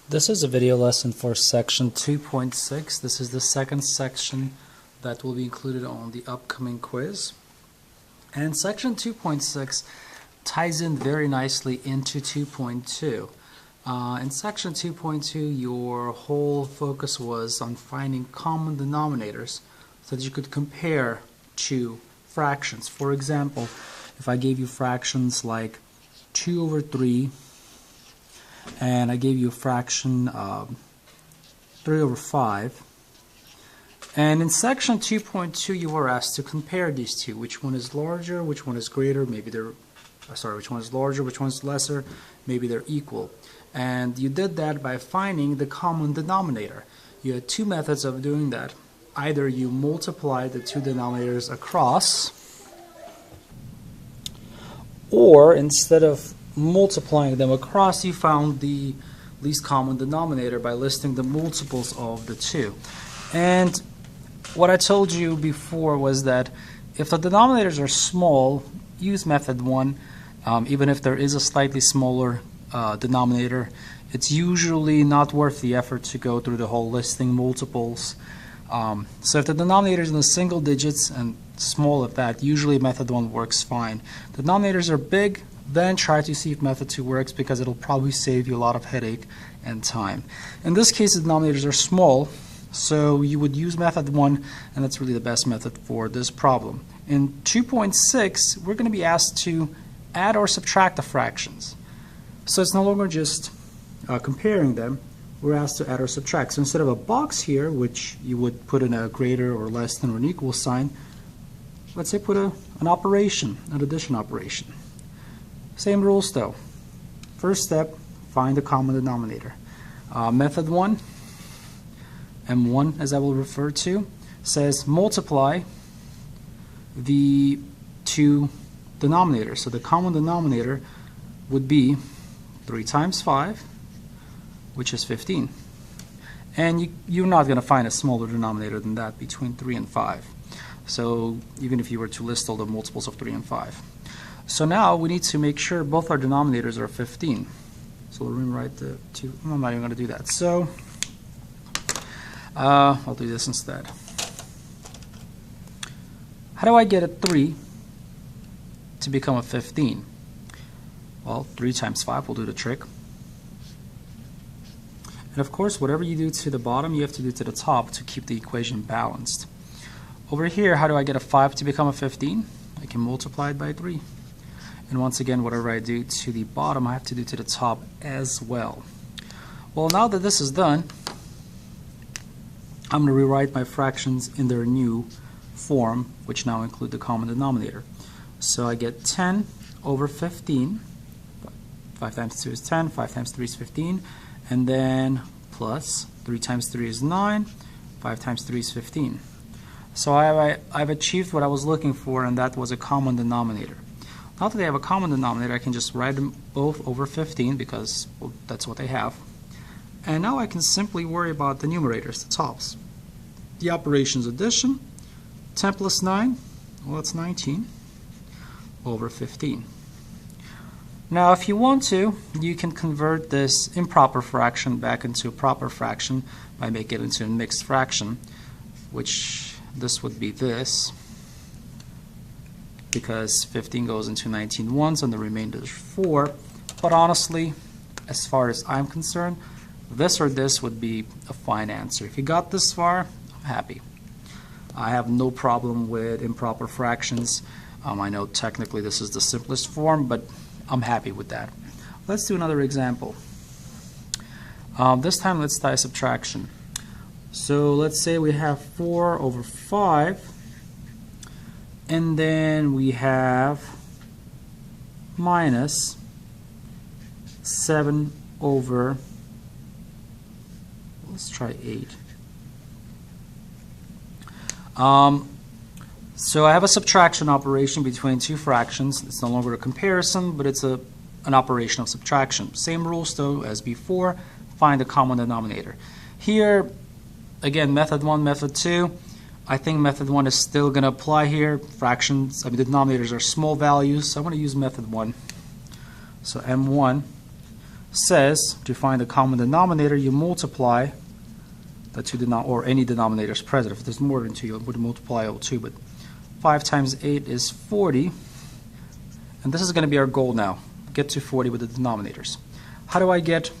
This is a video lesson for section 2.6. This is the second section that will be included on the upcoming quiz. And section 2.6 ties in very nicely into 2.2. In section 2.2, your whole focus was on finding common denominators so that you could compare two fractions. For example, if I gave you fractions like 2 over 3 and I gave you a fraction 3 over 5, and in section 2.2 you were asked to compare these two, which one is larger, which one is greater, maybe they're which one is larger, which one is lesser, maybe they're equal. And you did that by finding the common denominator. You had two methods of doing that. Either you multiply the two denominators across, or instead of multiplying them across, you found the least common denominator by listing the multiples of the two. And what I told you before was that if the denominators are small, use method 1. Even if there is a slightly smaller denominator, it's usually not worth the effort to go through the whole listing multiples. So if the denominator is in the single digits and small at that, usually method 1 works fine. The denominators are big, then try to see if method 2 works, because it'll probably save you a lot of headache and time. In this case, the denominators are small, so you would use method 1, and that's really the best method for this problem. In 2.6, we're going to be asked to add or subtract the fractions. So it's no longer just comparing them. We're asked to add or subtract. So instead of a box here, which you would put in a greater or less than or an equal sign, let's say put an operation, an addition operation. Same rules though. First step, find the common denominator. Method 1, M1 as I will refer to, says multiply the two denominators. So the common denominator would be 3 times 5, which is 15. And you're not going to find a smaller denominator than that between 3 and 5. So even if you were to list all the multiples of 3 and 5. So now we need to make sure both our denominators are 15. So we'll rewrite the two. I'm not even going to do that. So I'll do this instead. How do I get a 3 to become a 15? Well, 3 times 5 will do the trick. And of course, whatever you do to the bottom, you have to do to the top to keep the equation balanced. Over here, how do I get a 5 to become a 15? I can multiply it by 3. And once again, whatever I do to the bottom, I have to do to the top as well. Well, now that this is done, I'm going to rewrite my fractions in their new form, which now include the common denominator. So I get 10 over 15. 5 times 2 is 10, 5 times 3 is 15, and then plus 3 times 3 is 9, 5 times 3 is 15. So I've achieved what I was looking for, and that was a common denominator. Now that they have a common denominator, I can just write them both over 15 because, well, that's what they have. And now I can simply worry about the numerators, the tops. The operations addition, 10 plus 9, well, that's 19 over 15. Now if you want to, you can convert this improper fraction back into a proper fraction by making it into a mixed fraction, which this would be this, because 15 goes into 19 once and the remainder is 4. But honestly, as far as I'm concerned, this or this would be a fine answer. If you got this far, I'm happy. I have no problem with improper fractions. I know technically this is the simplest form, but I'm happy with that. Let's do another example. This time let's try subtraction. So let's say we have 4 over 5, and then we have minus 7 over, let's try 8. So I have a subtraction operation between two fractions. It's no longer a comparison, but it's an operation of subtraction. Same rules though as before, find the common denominator. Here, again, method 1, method 2. I think method 1 is still going to apply here. Fractions, the denominators are small values, so I'm going to use method 1. So M1 says to find the common denominator, you multiply the two or any denominators present. If there's more than 2, you would multiply all 2, but 5 times 8 is 40, and this is going to be our goal now, get to 40 with the denominators. How do I get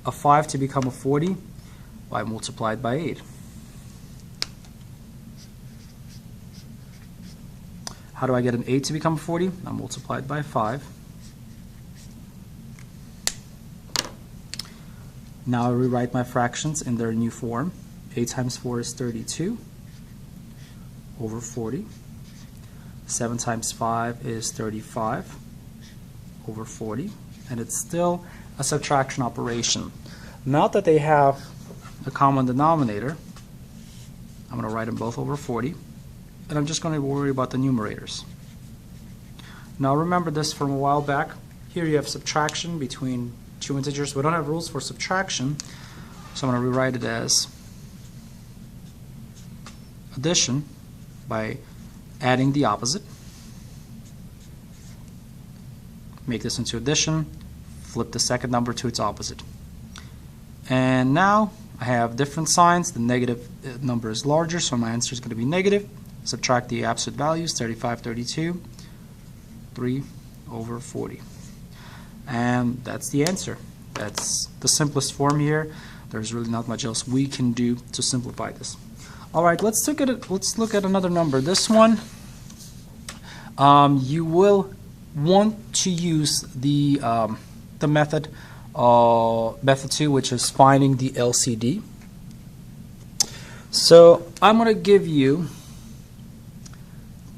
a 5 to become a 40? Well, I multiply it by 8. How do I get an 8 to become a 40? I multiply it by 5. Now I rewrite my fractions in their new form. 8 times 4 is 32 over 40. 7 times 5 is 35 over 40. And it's still a subtraction operation. Now that they have a common denominator, I'm going to write them both over 40. And I'm just going to worry about the numerators. Now remember this from a while back. Here you have subtraction between 2 integers. We don't have rules for subtraction, so I'm going to rewrite it as addition by adding the opposite. Make this into addition, flip the second number to its opposite. And now I have different signs. The negative number is larger, so my answer is going to be negative. Subtract the absolute values, 35, 32, 3 over 40. And that's the answer. That's the simplest form here. There's really not much else we can do to simplify this. All right, let's look at another number. This one, you will want to use the method 2, which is finding the LCD. So I'm going to give you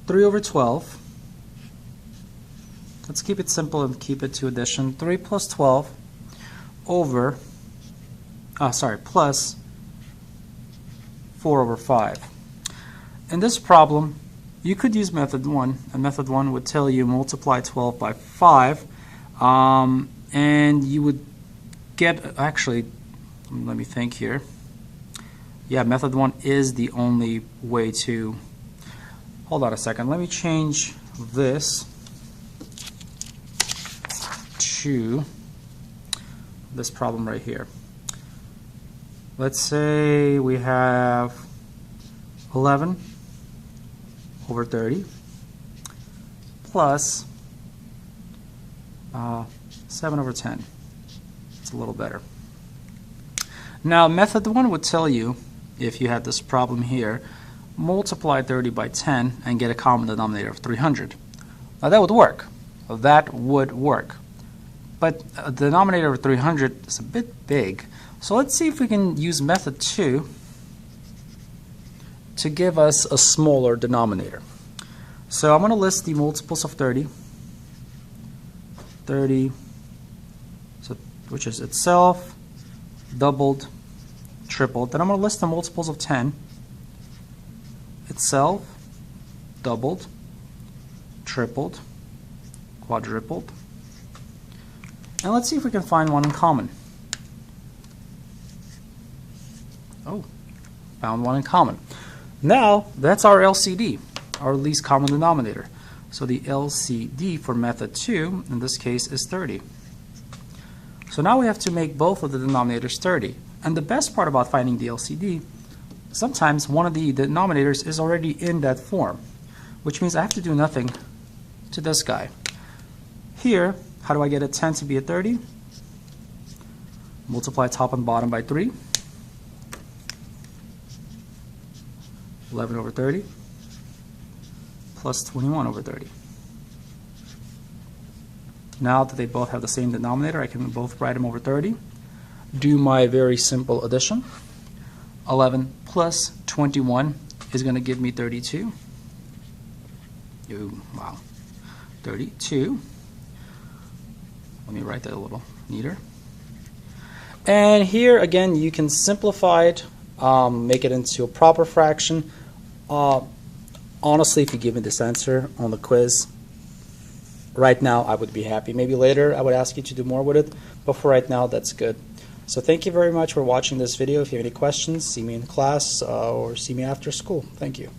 3 over 12. Let's keep it simple and keep it to addition. 3 plus 12 over, plus 4 over 5. In this problem, you could use method 1, and method 1 would tell you multiply 12 by 5, and you would get, actually, let me think here. Yeah, method 1 is the only way to, hold on a second, let me change this to this problem right here. Let's say we have 11 over 30 plus 7 over 10. It's a little better. Now method 1 would tell you, if you had this problem here, multiply 30 by 10 and get a common denominator of 300. Now that would work. That would work. But a denominator of 300 is a bit big. So let's see if we can use method 2 to give us a smaller denominator. So I'm going to list the multiples of 30. 30, so, which is itself, doubled, tripled. Then I'm going to list the multiples of 10. Itself, doubled, tripled, quadrupled. And let's see if we can find one in common. Oh, found one in common. Now, that's our LCD, our least common denominator. So the LCD for method 2, in this case, is 30. So now we have to make both of the denominators 30. And the best part about finding the LCD, sometimes one of the denominators is already in that form, which means I have to do nothing to this guy. Here, how do I get a 10 to be a 30? Multiply top and bottom by 3. 11 over 30 plus 21 over 30. Now that they both have the same denominator, I can both write them over 30. Do my very simple addition. 11 plus 21 is going to give me 32. Ooh, wow. 32. Let me write that a little neater. And here again you can simplify it, make it into a proper fraction. Honestly, if you give me this answer on the quiz right now, I would be happy. Maybe later I would ask you to do more with it, but for right now that's good. So thank you very much for watching this video. If you have any questions, see me in class or see me after school. Thank you.